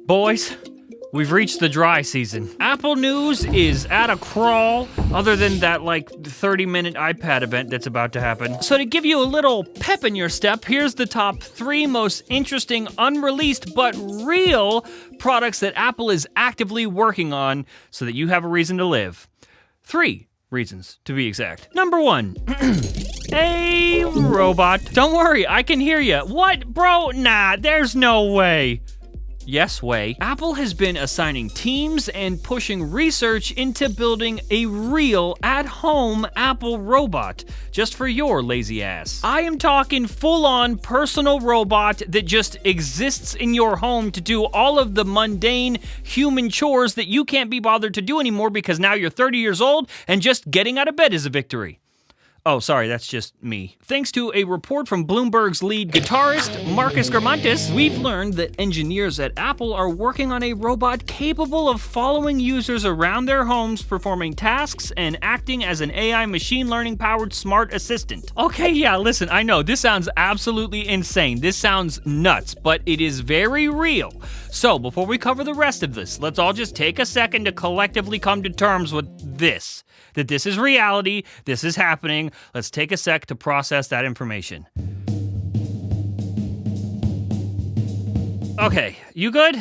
Boys, we've reached the dry season. Apple News is at a crawl, other than that 30-minute iPad event that's about to happen. So to give you a little pep in your step, here's the top 3 most interesting unreleased but real products that Apple is actively working on so that you have a reason to live. 3 reasons, to be exact. Number 1. A robot. Don't worry, I can hear you. What, bro? Nah, there's no way. Yes way. Apple has been assigning teams and pushing research into building a real at-home Apple robot just for your lazy ass. I am talking full-on personal robot that just exists in your home to do all of the mundane human chores that you can't be bothered to do anymore because now you're 30 years old and just getting out of bed is a victory. Oh, sorry, that's just me. Thanks to a report from Bloomberg's lead guitarist, Marcus Germantes, we've learned that engineers at Apple are working on a robot capable of following users around their homes, performing tasks, and acting as an AI machine learning-powered smart assistant. Okay, yeah, listen, I know, this sounds absolutely insane. This sounds nuts, but it is very real. So, before we cover the rest of this, let's all just take a second to collectively come to terms with this. That this is reality, this is happening. Let's take a sec to process that information. Okay, you good?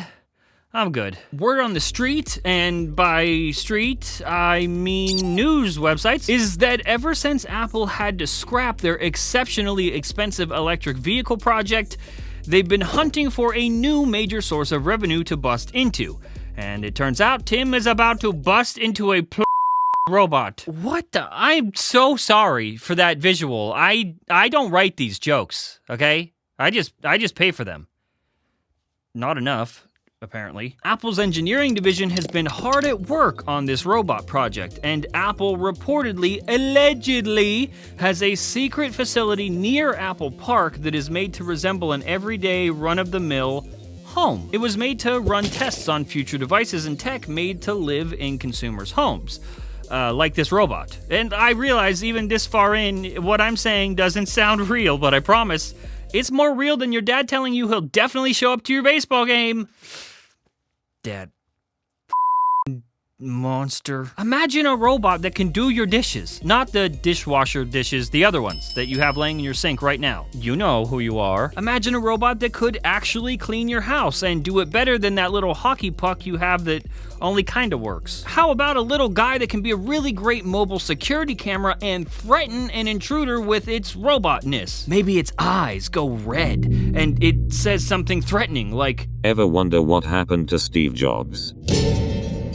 I'm good. Word on the street, and by street, I mean news websites, is that ever since Apple had to scrap their exceptionally expensive electric vehicle project, they've been hunting for a new major source of revenue to bust into. And it turns out Tim is about to bust into a robot. What the? I'm so sorry for that visual. I don't write these jokes, okay? I just pay for them. Not enough, apparently. Apple's engineering division has been hard at work on this robot project, and Apple reportedly, allegedly, has a secret facility near Apple Park that is made to resemble an everyday run-of-the-mill home. It was made to run tests on future devices and tech made to live in consumers' homes. Like this robot. And I realize even this far in, what I'm saying doesn't sound real, but I promise, it's more real than your dad telling you he'll definitely show up to your baseball game. Dad. Monster. Imagine a robot that can do your dishes. Not the dishwasher dishes, the other ones that you have laying in your sink right now. You know who you are. Imagine a robot that could actually clean your house and do it better than that little hockey puck you have that only kinda works. How about a little guy that can be a really great mobile security camera and threaten an intruder with its robotness? Maybe its eyes go red and it says something threatening like, "Ever wonder what happened to Steve Jobs?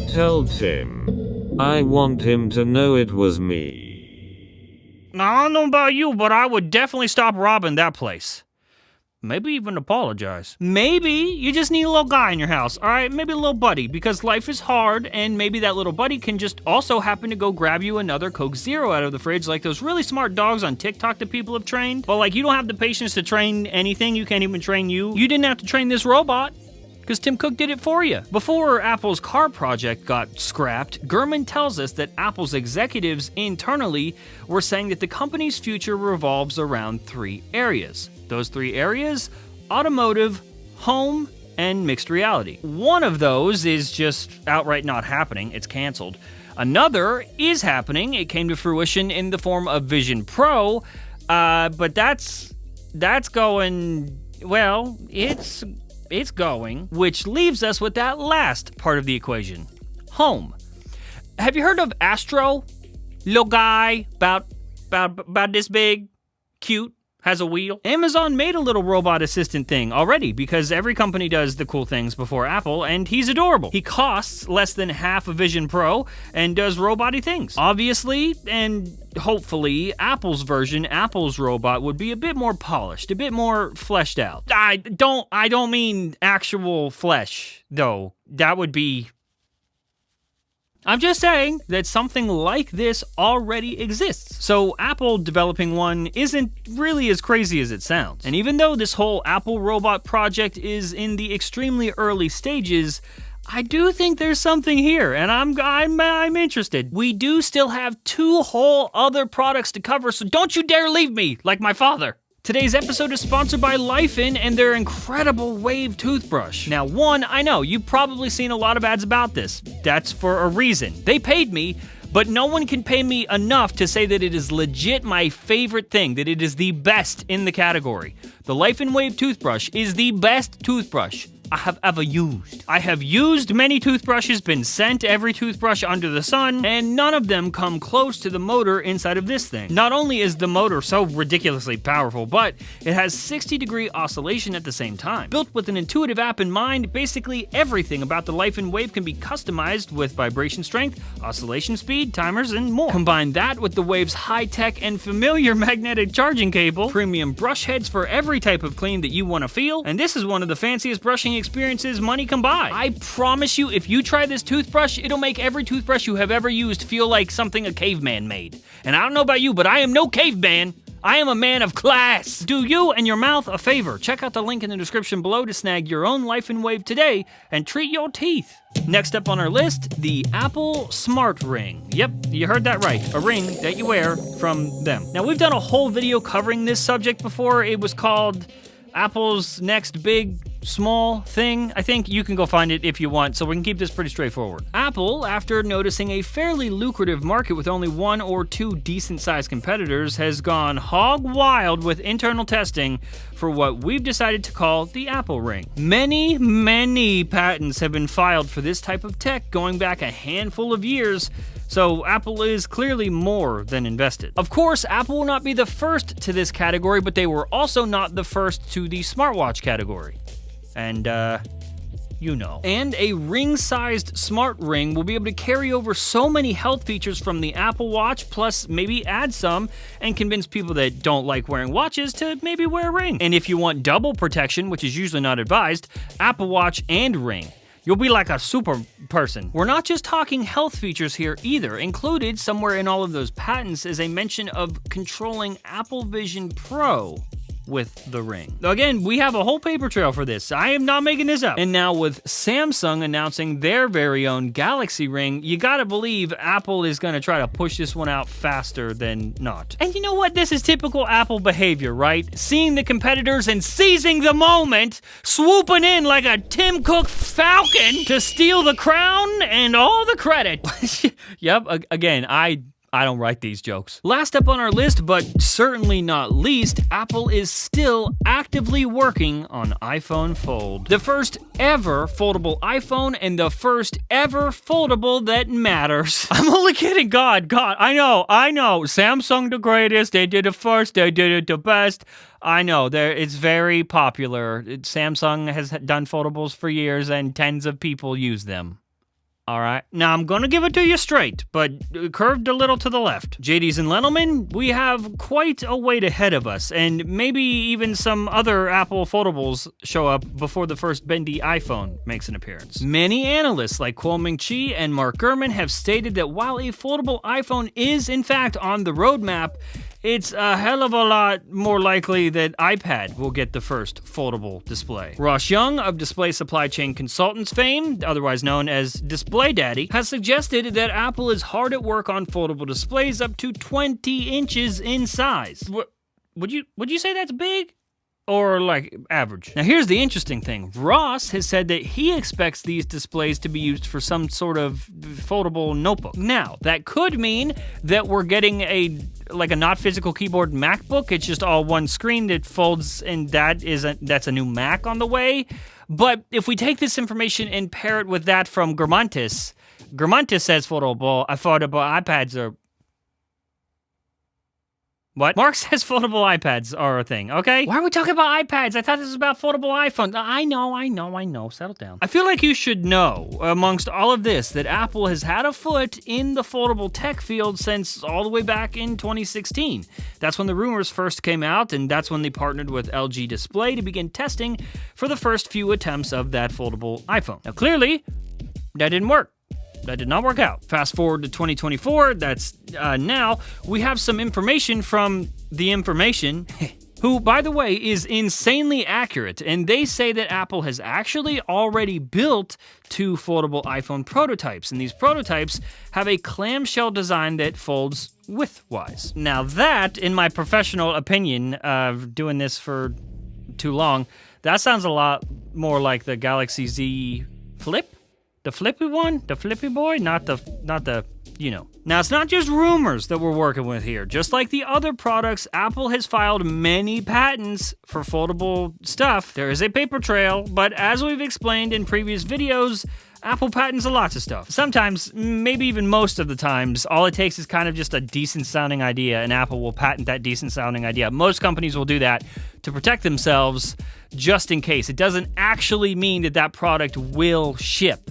Tell Tim. I want him to know it was me." I don't know about you, but I would definitely stop robbing that place. Maybe even apologize. Maybe you just need a little guy in your house, alright? Maybe a little buddy, because life is hard, and maybe that little buddy can just also happen to go grab you another Coke Zero out of the fridge, like those really smart dogs on TikTok that people have trained. But you don't have the patience to train anything, you can't even train you. You didn't have to train this robot, because Tim Cook did it for you. Before Apple's car project got scrapped, Gurman tells us that Apple's executives internally were saying that the company's future revolves around 3 areas. Those 3 areas: automotive, home, and mixed reality. One of those is just outright not happening, it's canceled. Another is happening, it came to fruition in the form of Vision Pro, but that's going, well, it's going, which leaves us with that last part of the equation, home. Have you heard of Astro? Little guy, about this big, cute, has a wheel. Amazon made a little robot assistant thing already because every company does the cool things before Apple, and he's adorable. He costs less than half a Vision Pro and does robot-y things. Obviously, and hopefully, Apple's version, Apple's robot, would be a bit more polished, a bit more fleshed out. I don't mean actual flesh, though. That would be... I'm just saying that something like this already exists. So Apple developing one isn't really as crazy as it sounds. And even though this whole Apple robot project is in the extremely early stages, I do think there's something here, and I'm interested. We do still have 2 whole other products to cover, so don't you dare leave me like my father. Today's episode is sponsored by Lifen and their incredible Wave toothbrush. Now, one, I know, you've probably seen a lot of ads about this. That's for a reason. They paid me, but no one can pay me enough to say that it is legit my favorite thing, that it is the best in the category. The Lifen Wave toothbrush is the best toothbrush I have ever used. I have used many toothbrushes, been sent every toothbrush under the sun, and none of them come close to the motor inside of this thing. Not only is the motor so ridiculously powerful, but it has 60-degree oscillation at the same time. Built with an intuitive app in mind, basically everything about the Lifen Wave can be customized with vibration strength, oscillation speed, timers, and more. Combine that with the Wave's high-tech and familiar magnetic charging cable, premium brush heads for every type of clean that you want to feel, and this is one of the fanciest brushing experiences money can buy. I promise you, if you try this toothbrush, it'll make every toothbrush you have ever used feel like something a caveman made. And I don't know about you, but I am no caveman. I am a man of class. Do you and your mouth a favor. Check out the link in the description below to snag your own Lifen Wave today and treat your teeth. Next up on our list, the Apple Smart Ring. Yep, you heard that right. A ring that you wear from them. Now, we've done a whole video covering this subject before. It was called Apple's Next Big Small Thing. I think you can go find it if you want, so we can keep this pretty straightforward. Apple, after noticing a fairly lucrative market with only one or two decent-sized competitors, has gone hog wild with internal testing for what we've decided to call the Apple Ring. Many patents have been filed for this type of tech going back a handful of years, so Apple is clearly more than invested. Of course, Apple will not be the first to this category, but they were also not the first to the smartwatch category. And, you know. And a ring-sized smart ring will be able to carry over so many health features from the Apple Watch, plus maybe add some, and convince people that don't like wearing watches to maybe wear a ring. And if you want double protection, which is usually not advised, Apple Watch and ring. You'll be like a super person. We're not just talking health features here either. Included somewhere in all of those patents is a mention of controlling Apple Vision Pro with the ring. Again, we have a whole paper trail for this. I am not making this up. And now with Samsung announcing their very own Galaxy Ring, you gotta believe Apple is gonna try to push this one out faster than not. And you know what? This is typical Apple behavior, right? Seeing the competitors and seizing the moment, swooping in like a Tim Cook falcon to steal the crown and all the credit. Yep, again, I don't write these jokes. Last up on our list, but certainly not least, Apple is still actively working on iPhone Fold. The first ever foldable iPhone and the first ever foldable that matters. I'm only kidding, God, I know. Samsung the greatest, they did it first, they did it the best. I know, it's very popular. Samsung has done foldables for years and tens of people use them. All right, now I'm gonna give it to you straight, but curved a little to the left. JD's and Lenelman, we have quite a wait ahead of us, and maybe even some other Apple foldables show up before the first bendy iPhone makes an appearance. Many analysts like Kuo-Ming Chi and Mark Gurman have stated that while a foldable iPhone is in fact on the roadmap, it's a hell of a lot more likely that iPad will get the first foldable display. Ross Young of Display Supply Chain Consultants fame, otherwise known as Display Daddy, has suggested that Apple is hard at work on foldable displays up to 20 inches in size. Would you say that's big? Or like average? Now here's the interesting thing. Ross has said that he expects these displays to be used for some sort of foldable notebook. Now, that could mean that we're getting a not physical keyboard MacBook. It's just all one screen that folds, and that's a new Mac on the way. But if we take this information and pair it with that from Germantis says foldable iPads are... What? Mark says foldable iPads are a thing, okay? Why are we talking about iPads? I thought this was about foldable iPhones. I know. Settle down. I feel like you should know, amongst all of this, that Apple has had a foot in the foldable tech field since all the way back in 2016. That's when the rumors first came out, and that's when they partnered with LG Display to begin testing for the first few attempts of that foldable iPhone. Now, clearly, that didn't work. That did not work out. Fast forward to 2024, that's now, we have some information from the information who, by the way, is insanely accurate, and they say that Apple has actually already built 2 foldable iPhone prototypes, and these prototypes have a clamshell design that folds widthwise. Now that, in my professional opinion of doing this for too long, that sounds a lot more like the Galaxy Z Flip? The flippy one? The flippy boy? Not the, you know. Now, it's not just rumors that we're working with here. Just like the other products, Apple has filed many patents for foldable stuff. There is a paper trail, but as we've explained in previous videos, Apple patents a lot of stuff. Sometimes, maybe even most of the times, all it takes is kind of just a decent sounding idea, and Apple will patent that decent sounding idea. Most companies will do that to protect themselves just in case. It doesn't actually mean that that product will ship.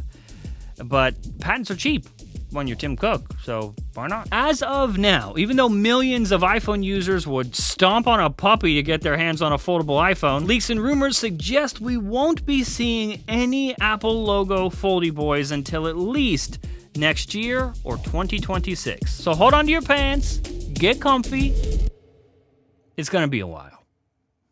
But patents are cheap when you're Tim Cook, so why not? As of now, even though millions of iPhone users would stomp on a puppy to get their hands on a foldable iPhone, leaks and rumors suggest we won't be seeing any Apple logo foldy boys until at least next year or 2026. So hold on to your pants, get comfy. It's gonna be a while.